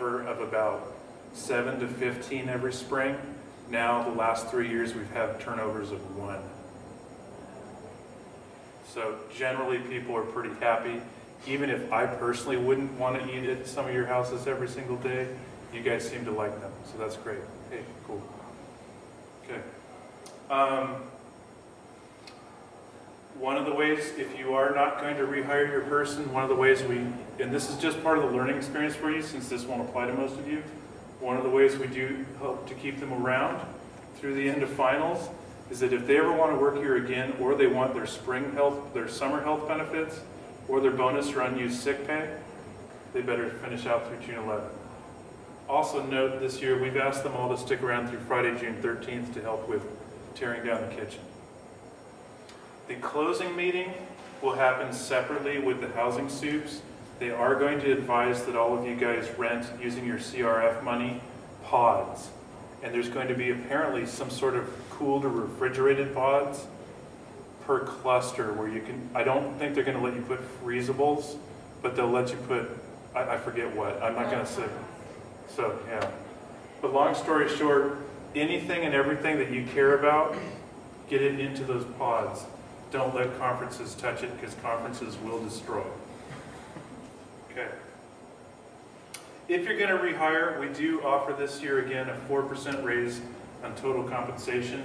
turnover of about 7 to 15 every spring. Now, the last 3 years, we've had turnovers of 1. So generally, people are pretty happy. Even if I personally wouldn't want to eat at some of your houses every single day, you guys seem to like them, so that's great. Hey, cool. Okay. One of the ways, if you are not going to rehire your person, one of the ways and this is just part of the learning experience for you since this won't apply to most of you, one of the ways we do hope to keep them around through the end of finals is that if they ever want to work here again, or they want their summer health benefits, or their bonus or unused sick pay, they better finish out through June 11th. Also note, this year we've asked them all to stick around through Friday, June 13th to help with tearing down the kitchen. The closing meeting will happen separately with the housing soups. They are going to advise that all of you guys rent, using your CRF money, pods. And there's going to be apparently some sort of cooled or refrigerated pods per cluster where you can, I don't think they're going to let you put freezables, but they'll let you put, I forget what, I'm not going to say. So, yeah. But long story short, anything and everything that you care about, get it into those pods. Don't let conferences touch it, because conferences will destroy. Okay. If you're going to rehire, we do offer this year again a 4% raise on total compensation.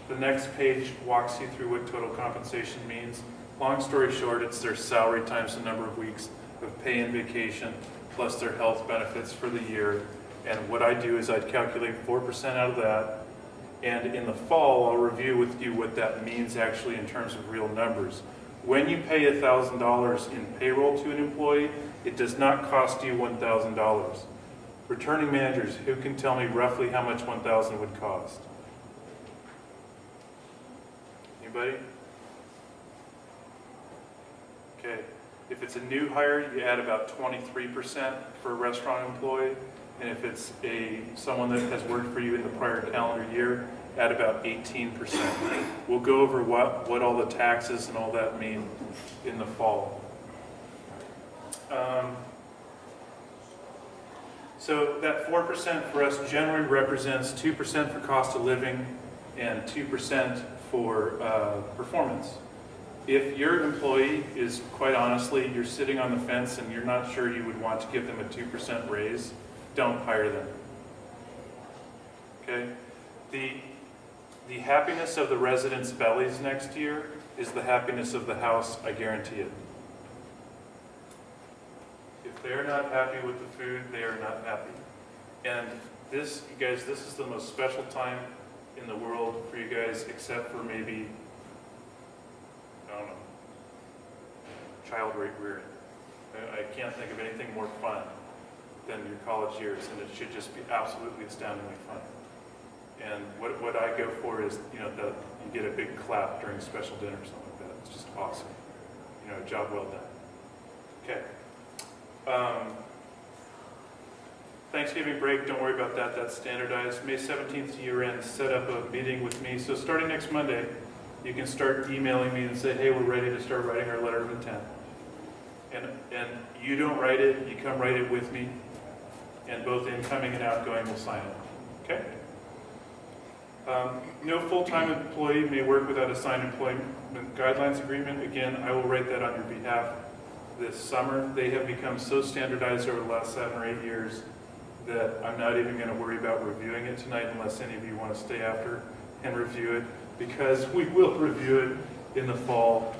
The next page walks you through what total compensation means. Long story short, it's their salary times the number of weeks of pay and vacation, plus their health benefits for the year. And what I do is I'd calculate 4% out of that. And in the fall, I'll review with you what that means actually in terms of real numbers. When you pay $1,000 in payroll to an employee, it does not cost you $1,000. Returning managers, who can tell me roughly how much $1,000 would cost? Anybody? Okay. If it's a new hire, you add about 23% for a restaurant employee. And if it's someone that has worked for you in the prior calendar year, add about 18%. We'll go over what all the taxes and all that mean in the fall. So that 4% for us generally represents 2% for cost of living and 2% for performance. If your employee is, quite honestly, you're sitting on the fence and you're not sure you would want to give them a 2% raise, don't hire them. Okay? The happiness of the residents' bellies next year is the happiness of the house, I guarantee it. If they're not happy with the food, they are not happy. And this, you guys, this is the most special time in the world for you guys, except for maybe, I don't know, child rearing. I can't think of anything more fun than your college years, and it should just be absolutely astoundingly fun. And what I go for is, you get a big clap during a special dinner or something like that. It's just awesome. Job well done. Okay. Thanksgiving break, don't worry about that. That's standardized. May 17th to year end, set up a meeting with me. So starting next Monday, you can start emailing me and say, hey, we're ready to start writing our letter of intent. And you don't write it, you come write it with me, and both incoming and outgoing will sign it. Okay? No full-time employee may work without a signed employment guidelines agreement. Again, I will write that on your behalf this summer. They have become so standardized over the last 7 or 8 years that I'm not even going to worry about reviewing it tonight unless any of you want to stay after and review it, because we will review it in the fall,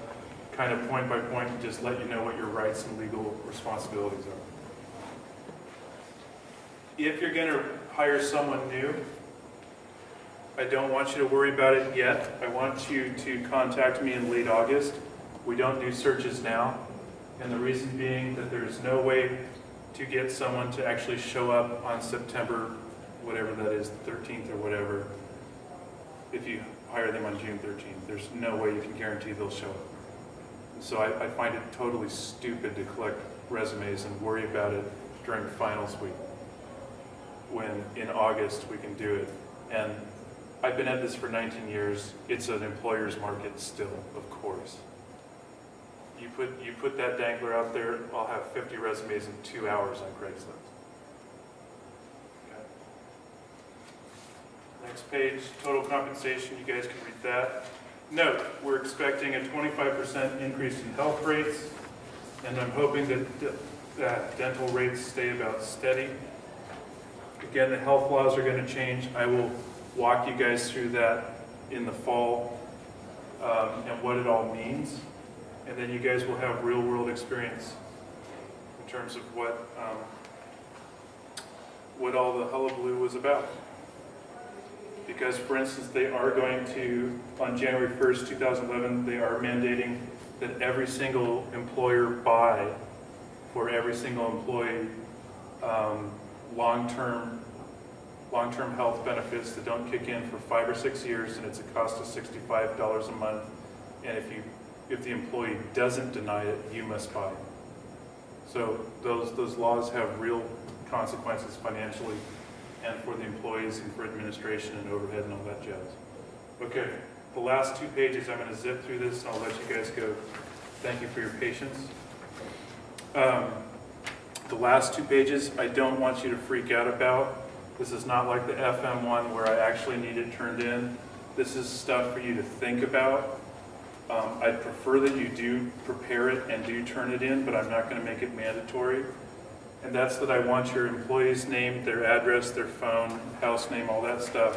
kind of point by point, and just let you know what your rights and legal responsibilities are. If you're going to hire someone new, I don't want you to worry about it yet. I want you to contact me in late August. We don't do searches now, and the reason being that there's no way to get someone to actually show up on September, whatever that is, 13th or whatever, if you hire them on June 13th. There's no way you can guarantee they'll show up. So I find it totally stupid to collect resumes and worry about it during finals week, when in August we can do it. And I've been at this for 19 years. It's an employer's market still, of course. You put that dangler out there, I'll have 50 resumes in 2 hours on Craigslist. Next page, total compensation, you guys can read that. Note, we're expecting a 25% increase in health rates, and I'm hoping that dental rates stay about steady. Again, the health laws are going to change. I will walk you guys through that in the fall and what it all means. And then you guys will have real world experience in terms of what all the hullabaloo was about. Because, for instance, they are going to, on January 1st, 2011, they are mandating that every single employer buy for every single employee long-term health benefits that don't kick in for 5 or 6 years, and it's a cost of $65 a month. And if the employee doesn't deny it, you must buy. So those laws have real consequences financially, and for the employees, and for administration and overhead and all that jazz. Okay, the last 2 pages, I'm going to zip through this, and I'll let you guys go. Thank you for your patience. The last 2 pages, I don't want you to freak out about. This is not like the FM one where I actually need it turned in. This is stuff for you to think about. I'd prefer that you do prepare it and do turn it in, but I'm not going to make it mandatory. And that's that I want your employee's name, their address, their phone, house name, all that stuff.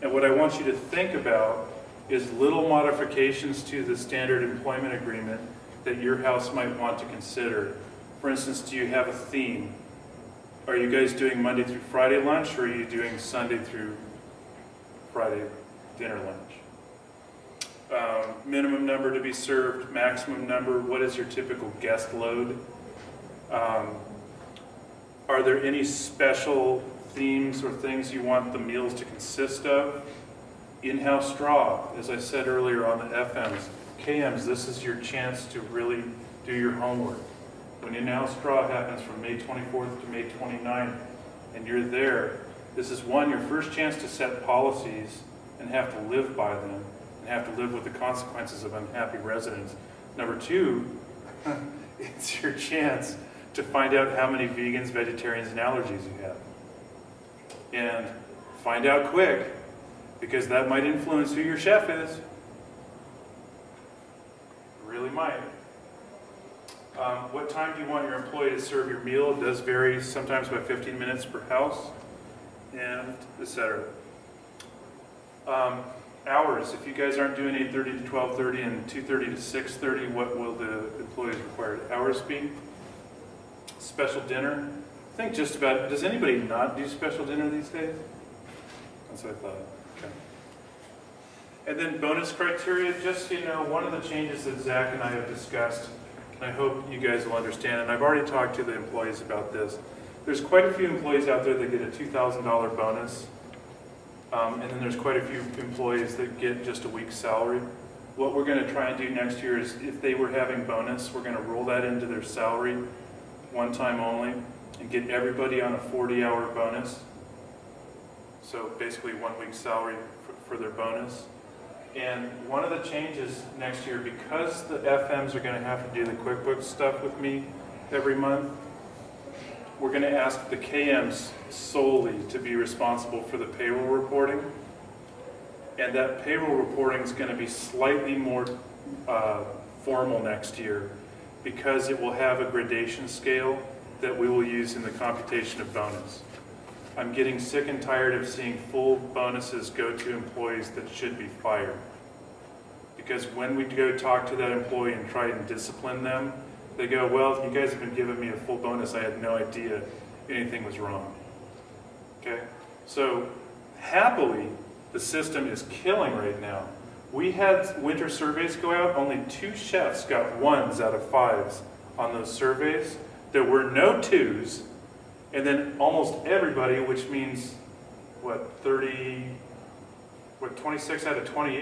And what I want you to think about is little modifications to the standard employment agreement that your house might want to consider. For instance, do you have a theme? Are you guys doing Monday through Friday lunch, or are you doing Sunday through Friday dinner lunch? Minimum number to be served, maximum number, what is your typical guest load? Are there any special themes or things you want the meals to consist of? In-house straw, as I said earlier on the FMs, KMs, this is your chance to really do your homework. When in-house straw happens from May 24th to May 29th, and you're there, this is one, your first chance to set policies and have to live by them, and have to live with the consequences of unhappy residents. Number 2, it's your chance to find out how many vegans, vegetarians, and allergies you have. And find out quick, because that might influence who your chef is. It really might. What time do you want your employee to serve your meal? It does vary, sometimes by 15 minutes per house, and etc. Hours, if you guys aren't doing 8:30 to 12:30 and 2:30 to 6:30, what will the employees' required hours be? Special dinner. I think just about, does anybody not do special dinner these days? That's what I thought. Okay. And then bonus criteria, just so you know, one of the changes that Zach and I have discussed, and I hope you guys will understand, and I've already talked to the employees about this, there's quite a few employees out there that get a $2,000 bonus, and then there's quite a few employees that get just a week's salary. What we're going to try and do next year is, if they were having bonus, we're going to roll that into their salary one time only, and get everybody on a 40-hour bonus. So basically 1 week's salary for their bonus. And one of the changes next year, because the FMs are going to have to do the QuickBooks stuff with me every month, we're going to ask the KMs solely to be responsible for the payroll reporting. And that payroll reporting is going to be slightly more formal next year, because it will have a gradation scale that we will use in the computation of bonus. I'm getting sick and tired of seeing full bonuses go to employees that should be fired. Because when we go talk to that employee and try and discipline them, they go, well, you guys have been giving me a full bonus, I had no idea anything was wrong. Okay? So, happily, the system is killing right now. We had winter surveys go out, only 2 chefs got 1s out of 5s on those surveys. There were no 2s, and then almost everybody, which means, what, 26 out of 28?